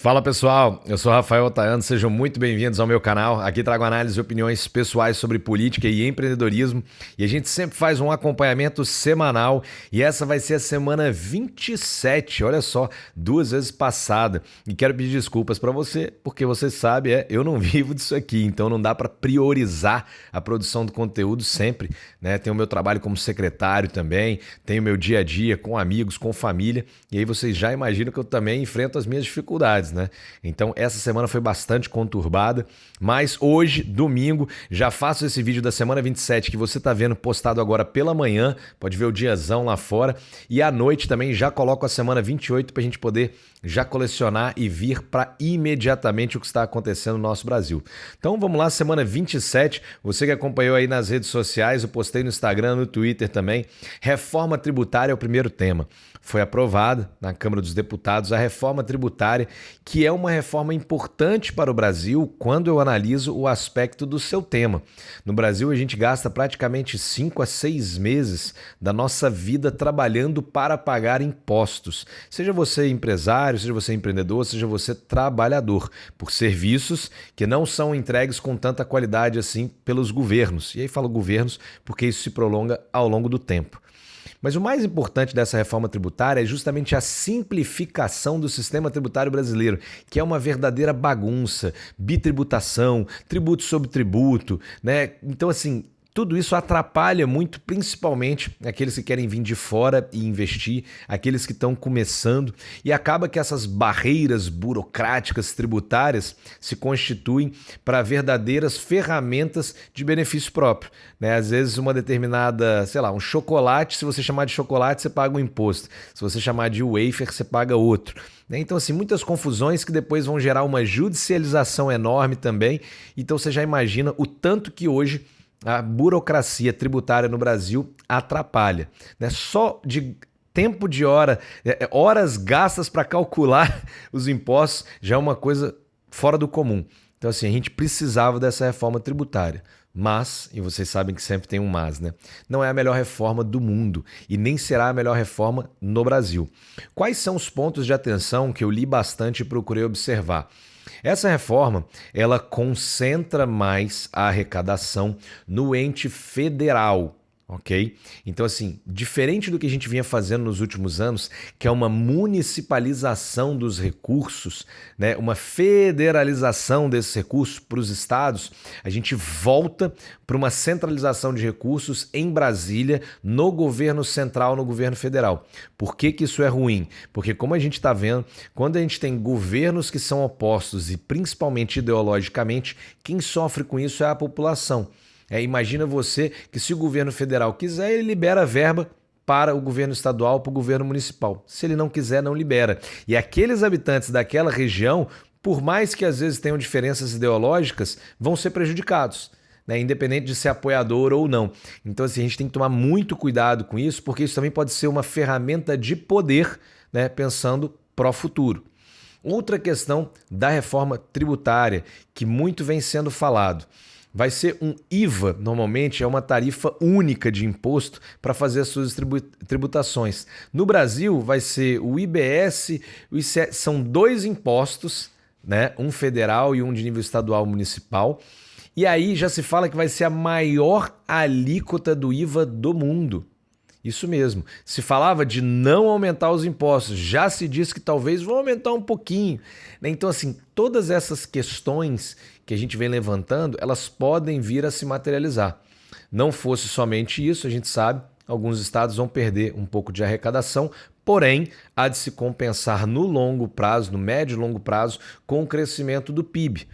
Fala pessoal, eu sou Rafael Otaiano, sejam muito bem-vindos ao meu canal. Aqui trago análises e opiniões pessoais sobre política e empreendedorismo e a gente sempre faz um acompanhamento semanal e essa vai ser a semana 27, olha só, 2 vezes passada. E quero pedir desculpas para você, porque você sabe, eu não vivo disso aqui, então não dá para priorizar a produção do conteúdo sempre, né? Tenho o meu trabalho como secretário também, tenho o meu dia a dia com amigos, com família e aí vocês já imaginam que eu também enfrento as minhas dificuldades, né? Então essa semana foi bastante conturbada, mas hoje, domingo, já faço esse vídeo da semana 27 que você tá vendo postado agora pela manhã, pode ver o diazão lá fora, e à noite também já coloco a semana 28 pra gente poder já colecionar e vir para imediatamente o que está acontecendo no nosso Brasil. Então vamos lá, semana 27, você que acompanhou aí nas redes sociais, eu postei no Instagram, no Twitter também, reforma tributária é o primeiro tema. Foi aprovada na Câmara dos Deputados a reforma tributária, que é uma reforma importante para o Brasil quando eu analiso o aspecto do seu tema. No Brasil, a gente gasta praticamente 5 a 6 meses da nossa vida trabalhando para pagar impostos. Seja você empresário, seja você empreendedor, seja você trabalhador, por serviços que não são entregues com tanta qualidade assim pelos governos. E aí falo governos porque isso se prolonga ao longo do tempo. Mas o mais importante dessa reforma tributária é justamente a simplificação do sistema tributário brasileiro, que é uma verdadeira bagunça, bitributação, tributo sobre tributo, né? Então, assim, tudo isso atrapalha muito, principalmente aqueles que querem vir de fora e investir, aqueles que estão começando, e acaba que essas barreiras burocráticas tributárias se constituem para verdadeiras ferramentas de benefício próprio, né? Às vezes uma determinada, sei lá, um chocolate, se você chamar de chocolate, você paga um imposto. Se você chamar de wafer, você paga outro. Então, assim, muitas confusões que depois vão gerar uma judicialização enorme também. Então, você já imagina o tanto que hoje a burocracia tributária no Brasil atrapalha, né? Só de tempo de horas gastas para calcular os impostos já é uma coisa fora do comum. Então, assim, a gente precisava dessa reforma tributária. Mas, e vocês sabem que sempre tem um mas, né? Não é a melhor reforma do mundo e nem será a melhor reforma no Brasil. Quais são os pontos de atenção que eu li bastante e procurei observar? Essa reforma, ela concentra mais a arrecadação no ente federal, ok? Então, assim, diferente do que a gente vinha fazendo nos últimos anos, que é uma municipalização dos recursos, né, uma federalização desses recursos para os estados, a gente volta para uma centralização de recursos em Brasília, no governo central, no governo federal. Por que que isso é ruim? Porque, como a gente está vendo, quando a gente tem governos que são opostos e principalmente ideologicamente, quem sofre com isso é a população. Imagina você que se o governo federal quiser, ele libera verba para o governo estadual, para o governo municipal. Se ele não quiser, não libera. E aqueles habitantes daquela região, por mais que às vezes tenham diferenças ideológicas, vão ser prejudicados, né? Independente de ser apoiador ou não. Então, assim, a gente tem que tomar muito cuidado com isso, porque isso também pode ser uma ferramenta de poder, né? Pensando pró-futuro. Outra questão da reforma tributária, que muito vem sendo falado. Vai ser um IVA, normalmente é uma tarifa única de imposto para fazer as suas tributações. No Brasil vai ser o IBS, o ICS, são 2 impostos, né? Um federal e um de nível estadual municipal. E aí já se fala que vai ser a maior alíquota do IVA do mundo. Isso mesmo. Se falava de não aumentar os impostos, já se diz que talvez vão aumentar um pouquinho, né? Então, assim, todas essas questões que a gente vem levantando, elas podem vir a se materializar. Não fosse somente isso, a gente sabe, alguns estados vão perder um pouco de arrecadação, porém, há de se compensar no longo prazo, no médio e longo prazo, com o crescimento do PIB.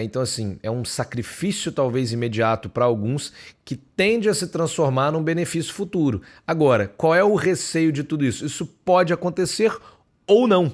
Então, assim, é um sacrifício talvez imediato para alguns que tende a se transformar num benefício futuro. Agora, qual é o receio de tudo isso? Isso pode acontecer ou não,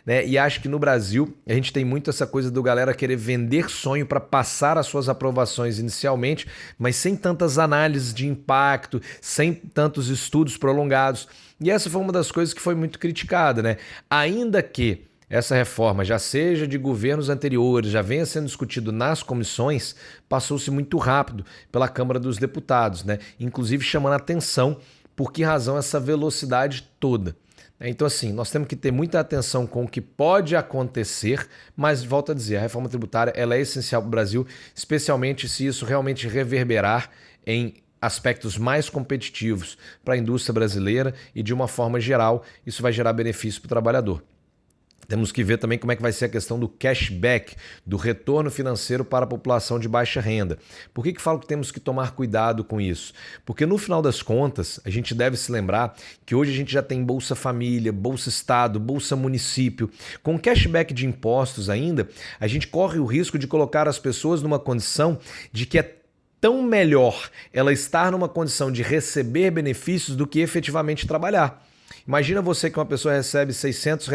né? E acho que no Brasil a gente tem muito essa coisa do galera querer vender sonho para passar as suas aprovações inicialmente, mas sem tantas análises de impacto, sem tantos estudos prolongados. E essa foi uma das coisas que foi muito criticada, né? Ainda que essa reforma já seja de governos anteriores, já venha sendo discutido nas comissões, passou-se muito rápido pela Câmara dos Deputados, né? Inclusive chamando a atenção por que razão essa velocidade toda. Então, assim, nós temos que ter muita atenção com o que pode acontecer, mas, volto a dizer, a reforma tributária ela é essencial para o Brasil, especialmente se isso realmente reverberar em aspectos mais competitivos para a indústria brasileira e, de uma forma geral, isso vai gerar benefício para o trabalhador. Temos que ver também como é que vai ser a questão do cashback, do retorno financeiro para a população de baixa renda. Por que falo que temos que tomar cuidado com isso? Porque no final das contas, a gente deve se lembrar que hoje a gente já tem Bolsa Família, Bolsa Estado, Bolsa Município. Com cashback de impostos ainda, a gente corre o risco de colocar as pessoas numa condição de que é tão melhor ela estar numa condição de receber benefícios do que efetivamente trabalhar. Imagina você que uma pessoa recebe R$ 600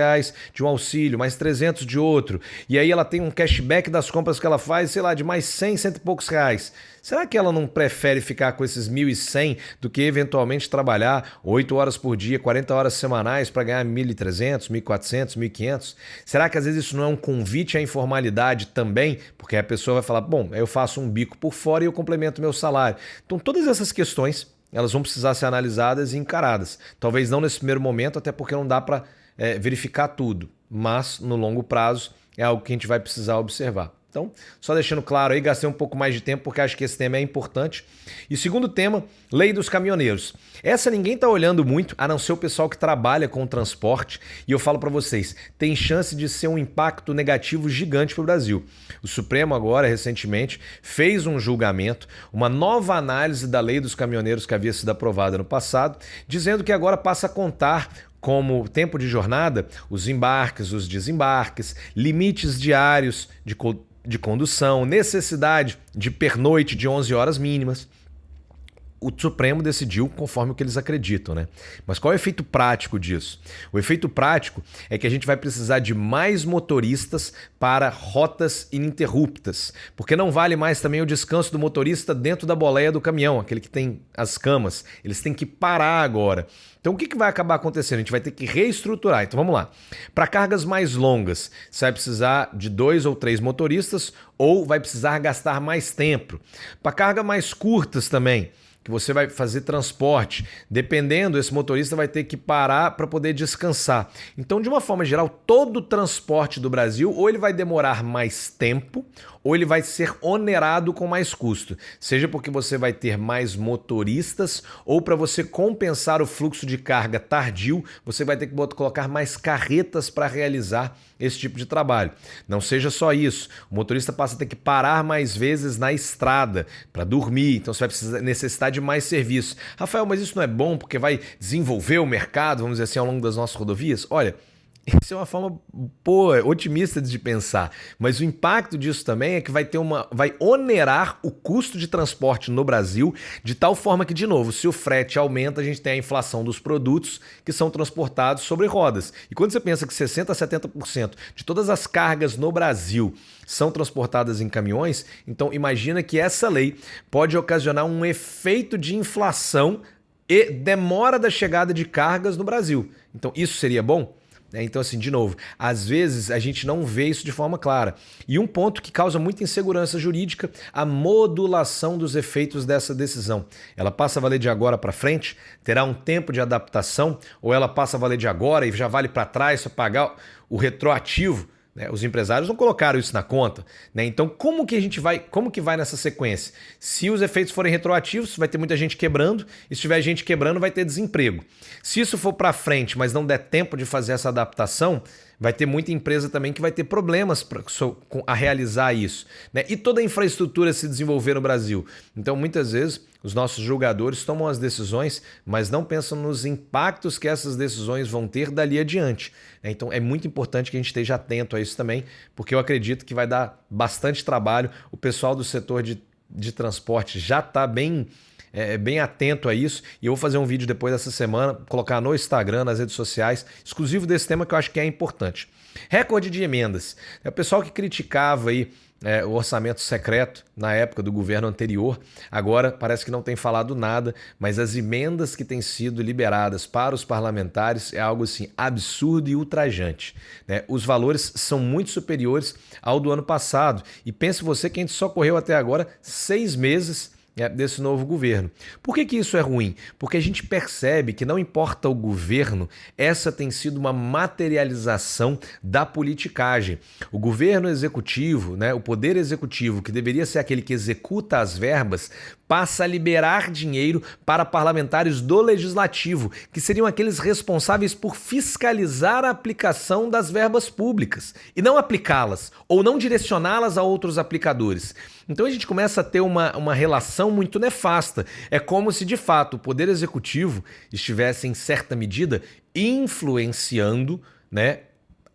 de um auxílio, mais 300 de outro, e aí ela tem um cashback das compras que ela faz, sei lá, de mais 100, cento e poucos reais. Será que ela não prefere ficar com esses 1.100 do que eventualmente trabalhar 8 horas por dia, 40 horas semanais para ganhar 1.300, 1.400, 1.500? Será que às vezes isso não é um convite à informalidade também? Porque a pessoa vai falar, bom, eu faço um bico por fora e eu complemento meu salário. Então todas essas questões elas vão precisar ser analisadas e encaradas. Talvez não nesse primeiro momento, até porque não dá para verificar tudo, mas no longo prazo é algo que a gente vai precisar observar. Então, só deixando claro aí, gastei um pouco mais de tempo porque acho que esse tema é importante. E segundo tema, lei dos caminhoneiros. Essa ninguém está olhando muito, a não ser o pessoal que trabalha com o transporte. E eu falo para vocês, tem chance de ser um impacto negativo gigante para o Brasil. O Supremo agora, recentemente, fez um julgamento, uma nova análise da lei dos caminhoneiros que havia sido aprovada no passado, dizendo que agora passa a contar como tempo de jornada, os embarques, os desembarques, limites diários de condução, necessidade de pernoite de 11 horas mínimas. O Supremo decidiu conforme o que eles acreditam, né? Mas qual é o efeito prático disso? O efeito prático é que a gente vai precisar de mais motoristas para rotas ininterruptas, porque não vale mais também o descanso do motorista dentro da boleia do caminhão, aquele que tem as camas. Eles têm que parar agora. Então o que vai acabar acontecendo? A gente vai ter que reestruturar. Então vamos lá. Para cargas mais longas, você vai precisar de 2 ou 3 motoristas ou vai precisar gastar mais tempo. Para cargas mais curtas também, que você vai fazer transporte, dependendo, esse motorista vai ter que parar para poder descansar. Então, de uma forma geral, todo o transporte do Brasil, ou ele vai demorar mais tempo, ou ele vai ser onerado com mais custo. Seja porque você vai ter mais motoristas, ou para você compensar o fluxo de carga tardio, você vai ter que colocar mais carretas para realizar esse tipo de trabalho. Não seja só isso, o motorista passa a ter que parar mais vezes na estrada para dormir, então você vai necessitar de mais serviço. Rafael, mas isso não é bom porque vai desenvolver o mercado, vamos dizer assim, ao longo das nossas rodovias? Olha, isso é uma forma otimista de pensar, mas o impacto disso também é que vai onerar o custo de transporte no Brasil de tal forma que, de novo, se o frete aumenta, a gente tem a inflação dos produtos que são transportados sobre rodas. E quando você pensa que 60% a 70% de todas as cargas no Brasil são transportadas em caminhões, então imagina que essa lei pode ocasionar um efeito de inflação e demora da chegada de cargas no Brasil. Então isso seria bom? Então, assim, de novo, às vezes a gente não vê isso de forma clara. E um ponto que causa muita insegurança jurídica, a modulação dos efeitos dessa decisão. Ela passa a valer de agora para frente? Terá um tempo de adaptação? Ou ela passa a valer de agora e já vale para trás para pagar o retroativo? Os empresários não colocaram isso na conta, né? Então, como que vai nessa sequência? Se os efeitos forem retroativos, vai ter muita gente quebrando, e se tiver gente quebrando, vai ter desemprego. Se isso for para frente, mas não der tempo de fazer essa adaptação, vai ter muita empresa também que vai ter problemas a realizar isso, né? E toda a infraestrutura se desenvolver no Brasil. Então, muitas vezes, os nossos julgadores tomam as decisões, mas não pensam nos impactos que essas decisões vão ter dali adiante. Então, é muito importante que a gente esteja atento a isso também, porque eu acredito que vai dar bastante trabalho. O pessoal do setor de transporte já está bem atento a isso, e eu vou fazer um vídeo depois dessa semana, colocar no Instagram, nas redes sociais, exclusivo desse tema que eu acho que é importante. Recorde de emendas. O pessoal que criticava aí o orçamento secreto na época do governo anterior, agora parece que não tem falado nada, mas as emendas que têm sido liberadas para os parlamentares é algo assim absurdo e ultrajante, né? Os valores são muito superiores ao do ano passado, e pense você que a gente só correu até agora 6 meses desse novo governo. Por que isso é ruim? Porque a gente percebe que não importa o governo, essa tem sido uma materialização da politicagem. O governo executivo, né, o poder executivo, que deveria ser aquele que executa as verbas, passa a liberar dinheiro para parlamentares do legislativo, que seriam aqueles responsáveis por fiscalizar a aplicação das verbas públicas e não aplicá-las ou não direcioná-las a outros aplicadores. Então a gente começa a ter uma relação muito nefasta. É como se, de fato, o poder executivo estivesse, em certa medida, influenciando, né,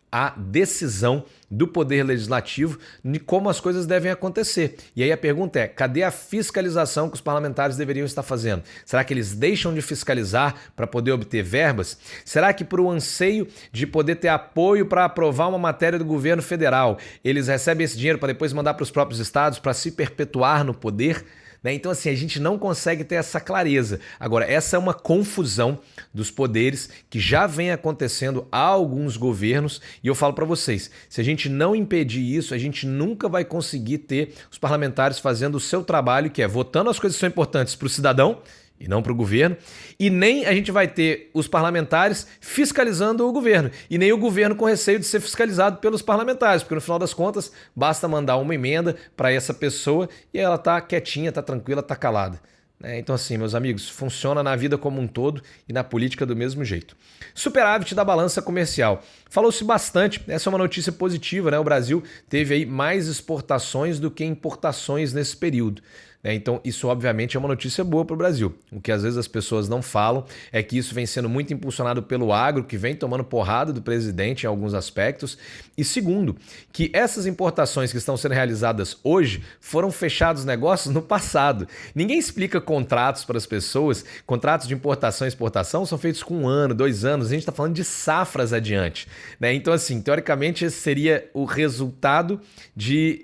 a decisão do poder legislativo de como as coisas devem acontecer. E aí a pergunta é, cadê a fiscalização que os parlamentares deveriam estar fazendo? Será que eles deixam de fiscalizar para poder obter verbas? Será que por um anseio de poder ter apoio para aprovar uma matéria do governo federal, eles recebem esse dinheiro para depois mandar para os próprios estados para se perpetuar no poder? Então, assim, a gente não consegue ter essa clareza. Agora, essa é uma confusão dos poderes que já vem acontecendo há alguns governos e eu falo para vocês, se a gente não impedir isso, a gente nunca vai conseguir ter os parlamentares fazendo o seu trabalho, que é votando as coisas que são importantes para o cidadão e não para o governo, e nem a gente vai ter os parlamentares fiscalizando o governo, e nem o governo com receio de ser fiscalizado pelos parlamentares, porque no final das contas basta mandar uma emenda para essa pessoa e ela tá quietinha, tá tranquila, tá calada. Então assim, meus amigos, funciona na vida como um todo e na política do mesmo jeito. Superávit da balança comercial. Falou-se bastante, essa é uma notícia positiva, né? O Brasil teve aí mais exportações do que importações nesse período. Então isso obviamente é uma notícia boa para o Brasil. O que às vezes as pessoas não falam é que isso vem sendo muito impulsionado pelo agro, que vem tomando porrada do presidente em alguns aspectos. E segundo, que essas importações que estão sendo realizadas hoje foram fechados negócios no passado. Ninguém explica contratos para as pessoas. Contratos de importação e exportação são feitos com 1 ano, 2 anos. A gente está falando de safras adiante. Então assim, teoricamente esse seria o resultado de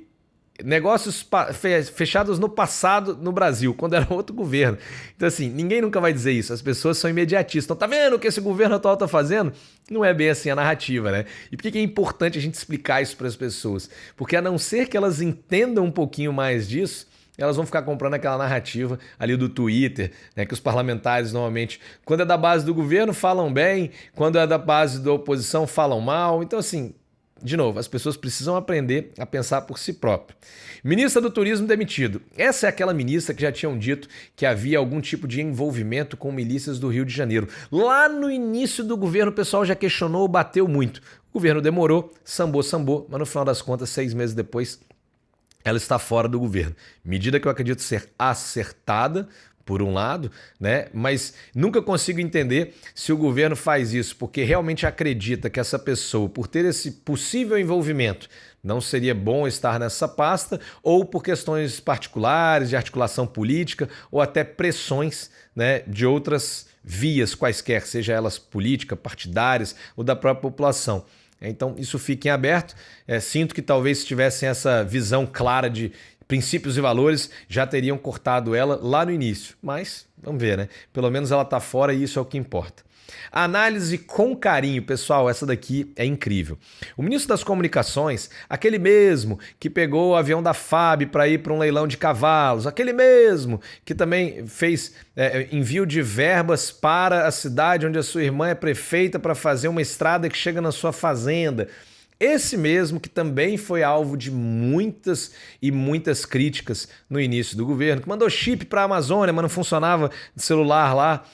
negócios fechados no passado no Brasil, quando era outro governo. Então assim, ninguém nunca vai dizer isso, as pessoas são imediatistas. Então tá vendo o que esse governo atual tá fazendo? Não é bem assim a narrativa, né? E por que é importante a gente explicar isso para as pessoas? Porque a não ser que elas entendam um pouquinho mais disso, elas vão ficar comprando aquela narrativa ali do Twitter, né, que os parlamentares normalmente, quando é da base do governo, falam bem, quando é da base da oposição, falam mal. Então assim, de novo, as pessoas precisam aprender a pensar por si próprio. Ministra do Turismo demitido. Essa é aquela ministra que já tinham dito que havia algum tipo de envolvimento com milícias do Rio de Janeiro. Lá no início do governo, o pessoal já questionou, bateu muito. O governo demorou, sambou, mas no final das contas, 6 meses depois, ela está fora do governo. Medida que eu acredito ser acertada, por um lado, né? Mas nunca consigo entender se o governo faz isso porque realmente acredita que essa pessoa, por ter esse possível envolvimento, não seria bom estar nessa pasta, ou por questões particulares, de articulação política, ou até pressões, né, de outras vias quaisquer, seja elas políticas, partidárias ou da própria população. Então isso fica em aberto. Sinto que talvez se tivessem essa visão clara de princípios e valores, já teriam cortado ela lá no início. Mas, vamos ver, né? Pelo menos ela está fora e isso é o que importa. Análise com carinho, pessoal, essa daqui é incrível. O ministro das Comunicações, aquele mesmo que pegou o avião da FAB para ir para um leilão de cavalos, aquele mesmo que também fez envio de verbas para a cidade onde a sua irmã é prefeita para fazer uma estrada que chega na sua fazenda. Esse mesmo que também foi alvo de muitas e muitas críticas no início do governo, que mandou chip para a Amazônia, mas não funcionava de celular lá.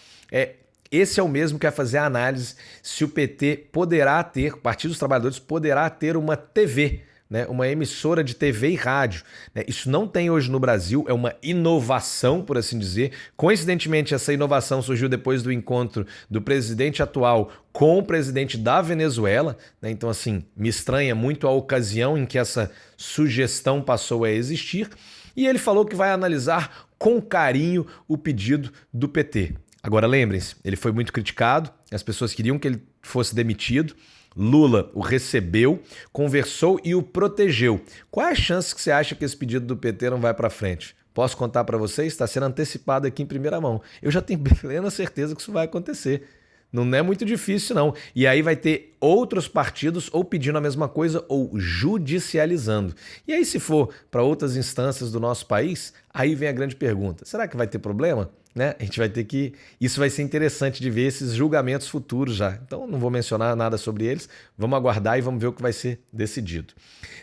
Esse é o mesmo que vai fazer a análise se o PT poderá ter, o Partido dos Trabalhadores poderá ter uma TV, né, uma emissora de TV e rádio. Isso não tem hoje no Brasil, é uma inovação, por assim dizer. Coincidentemente, essa inovação surgiu depois do encontro do presidente atual com o presidente da Venezuela. Então, assim, me estranha muito a ocasião em que essa sugestão passou a existir. E ele falou que vai analisar com carinho o pedido do PT. Agora, lembrem-se, ele foi muito criticado, as pessoas queriam que ele fosse demitido. Lula o recebeu, conversou e o protegeu. Qual é a chance que você acha que esse pedido do PT não vai para frente? Posso contar para vocês? Está sendo antecipado aqui em primeira mão. Eu já tenho plena certeza que isso vai acontecer. Não é muito difícil, não. E aí vai ter outros partidos ou pedindo a mesma coisa ou judicializando. E aí, se for para outras instâncias do nosso país, aí vem a grande pergunta: será que vai ter problema? Né? A gente vai ter que... Isso vai ser interessante de ver esses julgamentos futuros já. Então, não vou mencionar nada sobre eles. Vamos aguardar e vamos ver o que vai ser decidido.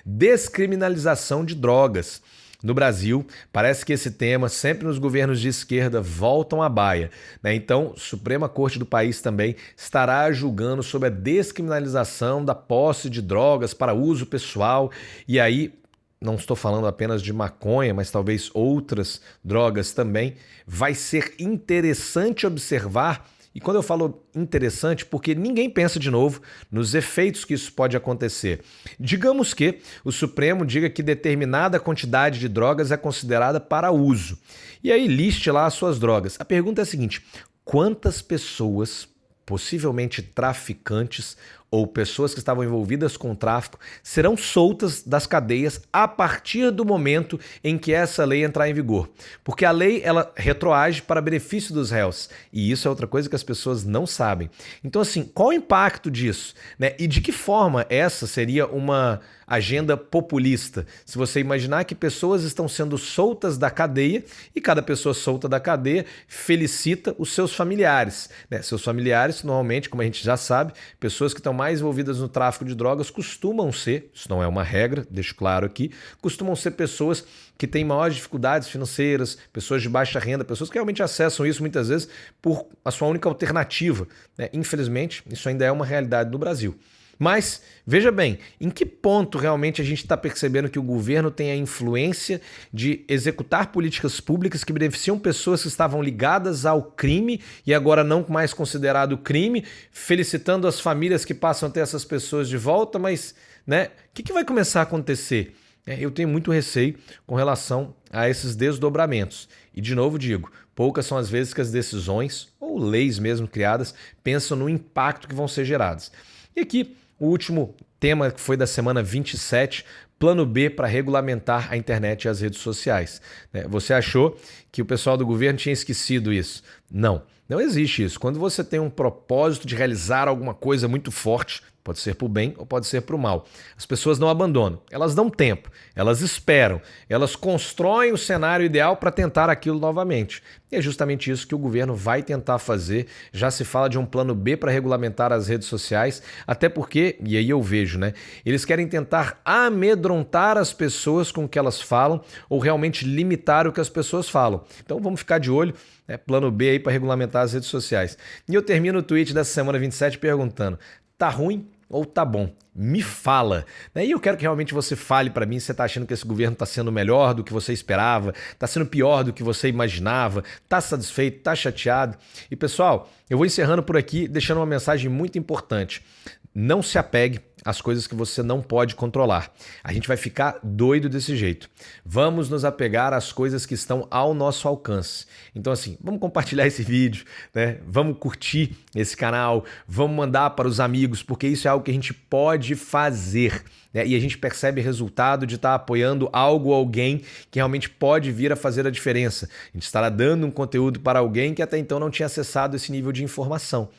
Descriminalização de drogas. No Brasil, parece que esse tema, sempre nos governos de esquerda, voltam à baia, né? Então, a Suprema Corte do país também estará julgando sobre a descriminalização da posse de drogas para uso pessoal. E aí, não estou falando apenas de maconha, mas talvez outras drogas também. Vai ser interessante observar. E quando eu falo interessante, porque ninguém pensa de novo nos efeitos que isso pode acontecer. Digamos que o Supremo diga que determinada quantidade de drogas é considerada para uso. E aí liste lá as suas drogas. A pergunta é a seguinte: quantas pessoas, possivelmente traficantes ou pessoas que estavam envolvidas com o tráfico, serão soltas das cadeias a partir do momento em que essa lei entrar em vigor? Porque a lei, ela retroage para benefício dos réus. E isso é outra coisa que as pessoas não sabem. Então, assim, qual o impacto disso? Né? E de que forma essa seria uma agenda populista? Se você imaginar que pessoas estão sendo soltas da cadeia e cada pessoa solta da cadeia felicita os seus familiares. Né? Seus familiares, normalmente, como a gente já sabe, pessoas que estão mais envolvidas no tráfico de drogas costumam ser, isso não é uma regra, deixo claro aqui, costumam ser pessoas que têm maiores dificuldades financeiras, pessoas de baixa renda, pessoas que realmente acessam isso muitas vezes por a sua única alternativa. Né? Infelizmente, isso ainda é uma realidade no Brasil. Mas, veja bem, em que ponto realmente a gente está percebendo que o governo tem a influência de executar políticas públicas que beneficiam pessoas que estavam ligadas ao crime e agora não mais considerado crime, felicitando as famílias que passam a ter essas pessoas de volta, mas, né, o que vai começar a acontecer? Eu tenho muito receio com relação a esses desdobramentos. E, de novo, digo, poucas são as vezes que as decisões, ou leis mesmo criadas, pensam no impacto que vão ser gerados. E aqui, o último tema que foi da semana 27, plano B para regulamentar a internet e as redes sociais. Você achou que o pessoal do governo tinha esquecido isso? Não, não existe isso. Quando você tem um propósito de realizar alguma coisa muito forte, pode ser para o bem ou pode ser para o mal, as pessoas não abandonam, elas dão tempo, elas esperam, elas constroem o cenário ideal para tentar aquilo novamente. E é justamente isso que o governo vai tentar fazer. Já se fala de um plano B para regulamentar as redes sociais, até porque, e aí eu vejo, né, eles querem tentar amedrontar as pessoas com o que elas falam ou realmente limitar o que as pessoas falam. Então vamos ficar de olho, né, plano B aí para regulamentar as redes sociais. E eu termino o tweet dessa semana 27 perguntando: tá ruim ou tá bom? Me fala. E eu quero que realmente você fale para mim se você está achando que esse governo está sendo melhor do que você esperava, está sendo pior do que você imaginava, está satisfeito, está chateado. E pessoal, eu vou encerrando por aqui deixando uma mensagem muito importante. Não se apegue às coisas que você não pode controlar. A gente vai ficar doido desse jeito. Vamos nos apegar às coisas que estão ao nosso alcance. Então assim, vamos compartilhar esse vídeo, né? Vamos curtir esse canal, vamos mandar para os amigos, porque isso é algo que a gente pode fazer. E a gente percebe resultado de estar apoiando algo ou alguém que realmente pode vir a fazer a diferença. A gente estará dando um conteúdo para alguém que até então não tinha acessado esse nível de informação.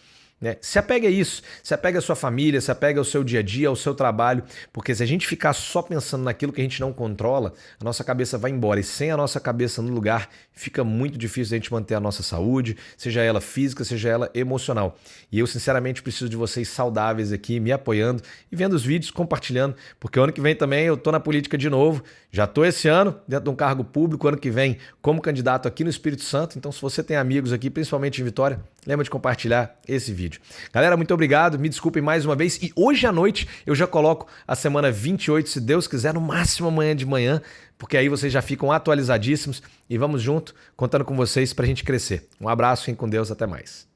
Se apega a isso, se apega à sua família, se apega ao seu dia a dia, ao seu trabalho, porque se a gente ficar só pensando naquilo que a gente não controla, a nossa cabeça vai embora, e sem a nossa cabeça no lugar, fica muito difícil a gente manter a nossa saúde, seja ela física, seja ela emocional. E eu sinceramente preciso de vocês saudáveis aqui, me apoiando e vendo os vídeos, compartilhando, porque o ano que vem também eu tô na política de novo, já tô esse ano dentro de um cargo público, ano que vem como candidato aqui no Espírito Santo, então se você tem amigos aqui, principalmente em Vitória, lembra de compartilhar esse vídeo. Galera, muito obrigado, me desculpem mais uma vez e hoje à noite eu já coloco a semana 28, se Deus quiser, no máximo amanhã de manhã, porque aí vocês já ficam atualizadíssimos e vamos junto, contando com vocês pra gente crescer. Um abraço, fiquem com Deus, até mais.